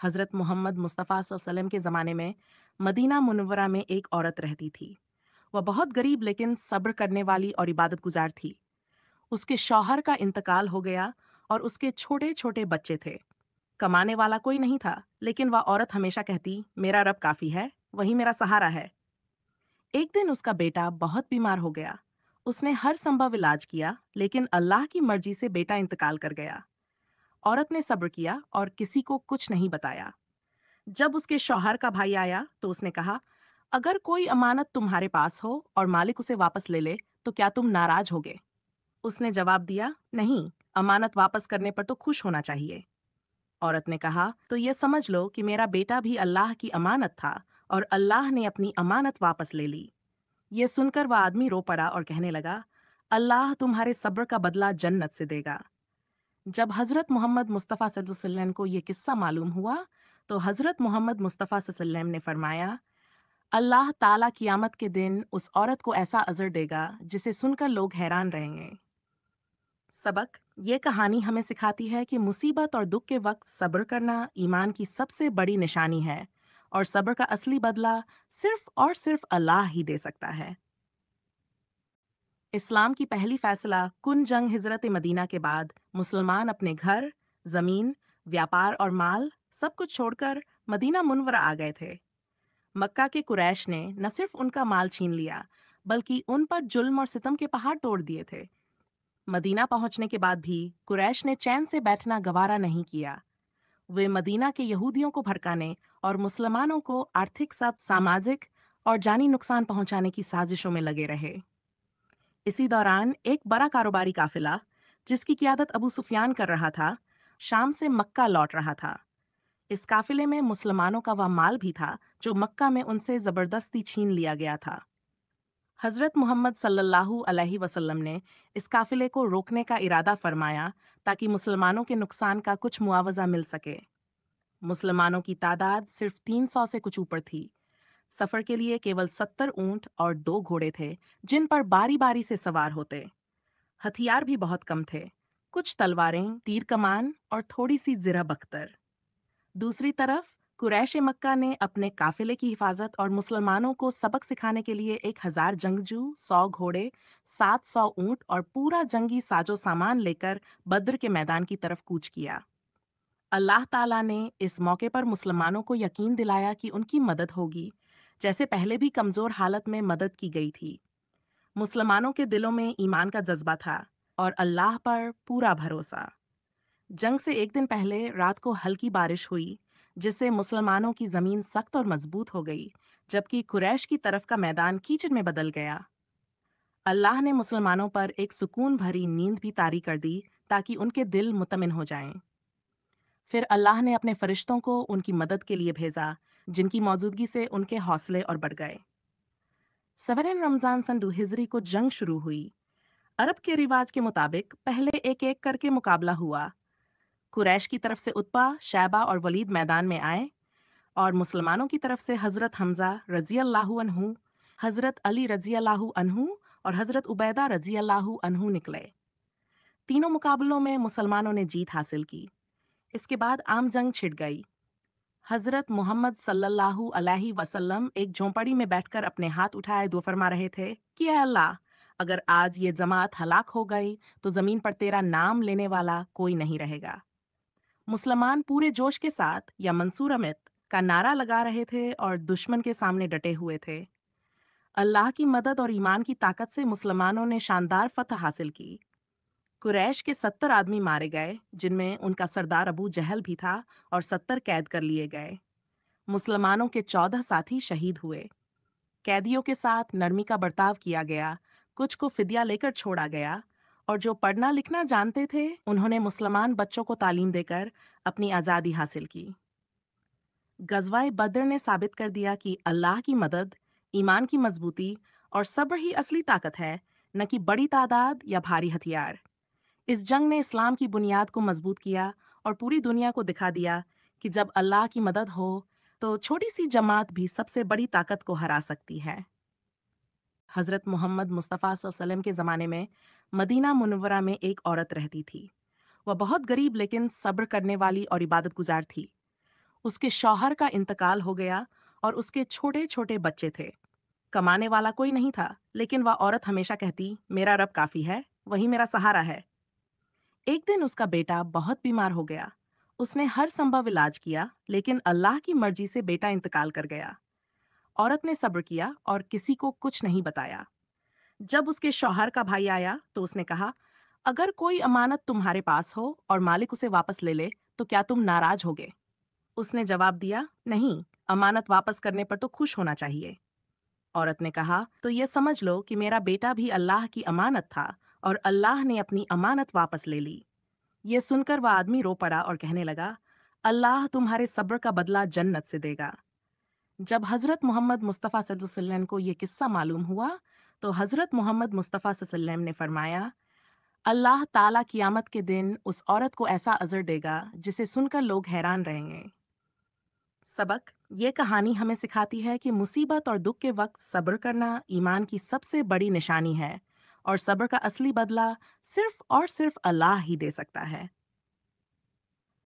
حضرت محمد مصطفیٰ صلی اللہ علیہ وسلم کے زمانے میں مدینہ منورہ میں ایک عورت رہتی تھی۔ وہ بہت غریب لیکن صبر کرنے والی اور عبادت گزار تھی۔ اس کے شوہر کا انتقال ہو گیا اور اس کے چھوٹے چھوٹے بچے تھے۔ کمانے والا کوئی نہیں تھا، لیکن وہ عورت ہمیشہ کہتی، میرا رب کافی ہے، وہی میرا سہارا ہے۔ ایک دن اس کا بیٹا بہت بیمار ہو گیا۔ اس نے ہر سمبھو علاج کیا، لیکن اللہ کی مرضی سے بیٹا انتقال کر گیا۔ عورت نے صبر کیا اور کسی کو کچھ نہیں بتایا۔ جب اس کے شوہر کا بھائی آیا تو اس نے کہا، اگر کوئی امانت تمہارے پاس ہو اور مالک اسے واپس لے لے تو کیا تم ناراض ہوگے؟ اس نے جواب دیا، نہیں، امانت واپس کرنے پر تو خوش ہونا چاہیے۔ عورت نے کہا، تو یہ سمجھ لو کہ میرا بیٹا بھی اللہ کی امانت تھا اور اللہ نے اپنی امانت واپس لے لی۔ یہ سن کر وہ آدمی رو پڑا اور کہنے لگا، اللہ تمہارے صبر کا بدلہ جنت سے دے گا۔ جب حضرت محمد مصطفیٰ صلی اللہ علیہ وسلم کو یہ قصہ معلوم ہوا تو حضرت محمد مصطفیٰ صلی اللہ علیہ وسلم نے فرمایا، اللہ تعالیٰ قیامت کے دن اس عورت کو ایسا اجر دے گا جسے سن کر لوگ حیران رہیں گے۔ سبق: یہ کہانی ہمیں سکھاتی ہے کہ مصیبت اور دکھ کے وقت صبر کرنا ایمان کی سب سے بڑی نشانی ہے، اور صبر کا اصلی بدلہ صرف اور صرف اللہ ہی دے سکتا ہے۔ اسلام کی پہلی فیصلہ کن جنگ ہجرت مدینہ کے بعد مسلمان اپنے گھر، زمین، ویاپار اور مال سب کچھ چھوڑ کر مدینہ منورہ آ گئے تھے۔ مکہ کے قریش نے نہ صرف ان کا مال چھین لیا بلکہ ان پر ظلم اور ستم کے پہاڑ توڑ دیے تھے۔ مدینہ پہنچنے کے بعد بھی قریش نے چین سے بیٹھنا گوارا نہیں کیا۔ وہ مدینہ کے یہودیوں کو بھڑکانے اور مسلمانوں کو آرتھک ساماجک اور جانی نقصان پہنچانے کی سازشوں میں لگے رہے۔ اسی دوران ایک بڑا کاروباری قافلہ جس کی قیادت ابو سفیان کر رہا تھا، شام سے مکہ لوٹ رہا تھا۔ اس قافلے میں مسلمانوں کا وہ مال بھی تھا جو مکہ میں ان سے زبردستی چھین لیا گیا تھا۔ حضرت محمد صلی اللہ علیہ وسلم نے اس قافلے کو روکنے کا ارادہ فرمایا تاکہ مسلمانوں کے نقصان کا کچھ معاوضہ مل سکے۔ مسلمانوں کی تعداد صرف 300 سے کچھ اوپر تھی۔ سفر کے لیے کیول 70 اونٹ اور 2 گھوڑے تھے جن پر باری باری سے سوار ہوتے۔ ہتھیار بھی بہت کم تھے، کچھ تلواریں، تیر کمان اور تھوڑی سی زرہ بختر۔ دوسری طرف قریش مکہ نے اپنے قافلے کی حفاظت اور مسلمانوں کو سبق سکھانے کے لیے 1000 جنگجو، 100 گھوڑے، 700 اونٹ اور پورا جنگی ساجو سامان لے کر بدر کے میدان کی طرف کوچ کیا۔ اللہ تعالیٰ نے اس موقع پر مسلمانوں کو یقین دلایا کہ ان کی مدد ہوگی، جیسے پہلے بھی کمزور حالت میں مدد کی گئی تھی۔ مسلمانوں کے دلوں میں ایمان کا جذبہ تھا اور اللہ پر پورا بھروسہ۔ جنگ سے ایک دن پہلے رات کو ہلکی بارش ہوئی جس سے مسلمانوں کی زمین سخت اور مضبوط ہو گئی، جبکہ قریش کی طرف کا میدان کیچڑ میں بدل گیا۔ اللہ نے مسلمانوں پر ایک سکون بھری نیند بھی طاری کر دی تاکہ ان کے دل مطمئن ہو جائیں۔ پھر اللہ نے اپنے فرشتوں کو ان کی مدد کے لیے بھیجا، جن کی موجودگی سے ان کے حوصلے اور بڑھ گئے۔ 7 رمضان سن 2 ہجری کو جنگ شروع ہوئی۔ عرب کے رواج کے مطابق پہلے ایک ایک کر کے مقابلہ ہوا۔ قریش کی طرف سے عتبہ، شیبہ اور ولید میدان میں آئے اور مسلمانوں کی طرف سے حضرت حمزہ رضی اللہ عنہ، حضرت علی رضی اللہ عنہ اور حضرت عبیدہ رضی اللہ عنہ نکلے۔ تینوں مقابلوں میں مسلمانوں نے جیت حاصل کی۔ اس کے بعد عام جنگ چھڑ گئی۔ حضرت محمد صلی اللہ علیہ وسلم ایک جھونپڑی میں بیٹھ کر اپنے ہاتھ اٹھائے دعا فرما رہے تھے کہ اے اللہ، اگر آج یہ جماعت ہلاک ہو گئی تو زمین پر تیرا نام لینے والا کوئی نہیں رہے گا۔ مسلمان پورے جوش کے ساتھ یا منصور امت کا نعرہ لگا رہے تھے اور دشمن کے سامنے ڈٹے ہوئے تھے۔ اللہ کی مدد اور ایمان کی طاقت سے مسلمانوں نے شاندار فتح حاصل کی۔ قریش کے 70 آدمی مارے گئے، جن میں ان کا سردار ابو جہل بھی تھا، اور 70 قید کر لیے گئے۔ مسلمانوں کے 14 ساتھی شہید ہوئے۔ قیدیوں کے ساتھ نرمی کا برتاؤ کیا گیا، کچھ کو فدیہ لے کر چھوڑا گیا، اور جو پڑھنا لکھنا جانتے تھے انہوں نے مسلمان بچوں کو تعلیم دے کر اپنی آزادی حاصل کی۔ غزوہ بدر نے ثابت کر دیا کہ اللہ کی مدد، ایمان کی مضبوطی اور صبر ہی اصلی طاقت ہے، نہ کہ بڑی تعداد یا بھاری ہتھیار۔ اس جنگ نے اسلام کی بنیاد کو مضبوط کیا اور پوری دنیا کو دکھا دیا کہ جب اللہ کی مدد ہو تو چھوٹی سی جماعت بھی سب سے بڑی طاقت کو ہرا سکتی ہے۔ حضرت محمد مصطفیٰ صلی اللہ علیہ وسلم کے زمانے میں مدینہ منورہ میں ایک عورت رہتی تھی۔ وہ بہت غریب لیکن صبر کرنے والی اور عبادت گزار تھی۔ اس کے شوہر کا انتقال ہو گیا اور اس کے چھوٹے چھوٹے بچے تھے۔ کمانے والا کوئی نہیں تھا، لیکن وہ عورت ہمیشہ کہتی، میرا رب کافی ہے، وہی میرا سہارا ہے۔ ایک دن اس کا بیٹا بہت بیمار ہو گیا۔ اس نے ہر سمبھو علاج کیا، لیکن اللہ کی مرضی سے بیٹا انتقال کر گیا۔ عورت نے صبر کیا اور کسی کو کچھ نہیں بتایا۔ جب اس کے شوہر کا بھائی آیا تو اس نے کہا، اگر کوئی امانت تمہارے پاس ہو اور مالک اسے واپس لے لے تو کیا تم ناراض ہوگے؟ اس نے جواب دیا، نہیں، امانت واپس کرنے پر تو خوش ہونا چاہیے۔ عورت نے کہا، تو یہ سمجھ لو کہ میرا بیٹا بھی اللہ کی امانت تھا اور اللہ نے اپنی امانت واپس لے لی۔ یہ سن کر وہ آدمی رو پڑا اور کہنے لگا، اللہ تمہارے صبر کا بدلہ جنت سے دے گا۔ جب حضرت محمد مصطفیٰ صلی اللہ علیہ وسلم کو یہ قصہ معلوم ہوا تو حضرت محمد مصطفیٰ صلی اللہ علیہ وسلم نے فرمایا، اللہ تعالیٰ قیامت کے دن اس عورت کو ایسا اجر دے گا جسے سن کر لوگ حیران رہیں گے۔ سبق: یہ کہانی ہمیں سکھاتی ہے کہ مصیبت اور دکھ کے وقت صبر کرنا ایمان کی سب سے بڑی نشانی ہے، اور صبر کا اصلی بدلہ صرف اور صرف اللہ ہی دے سکتا ہے۔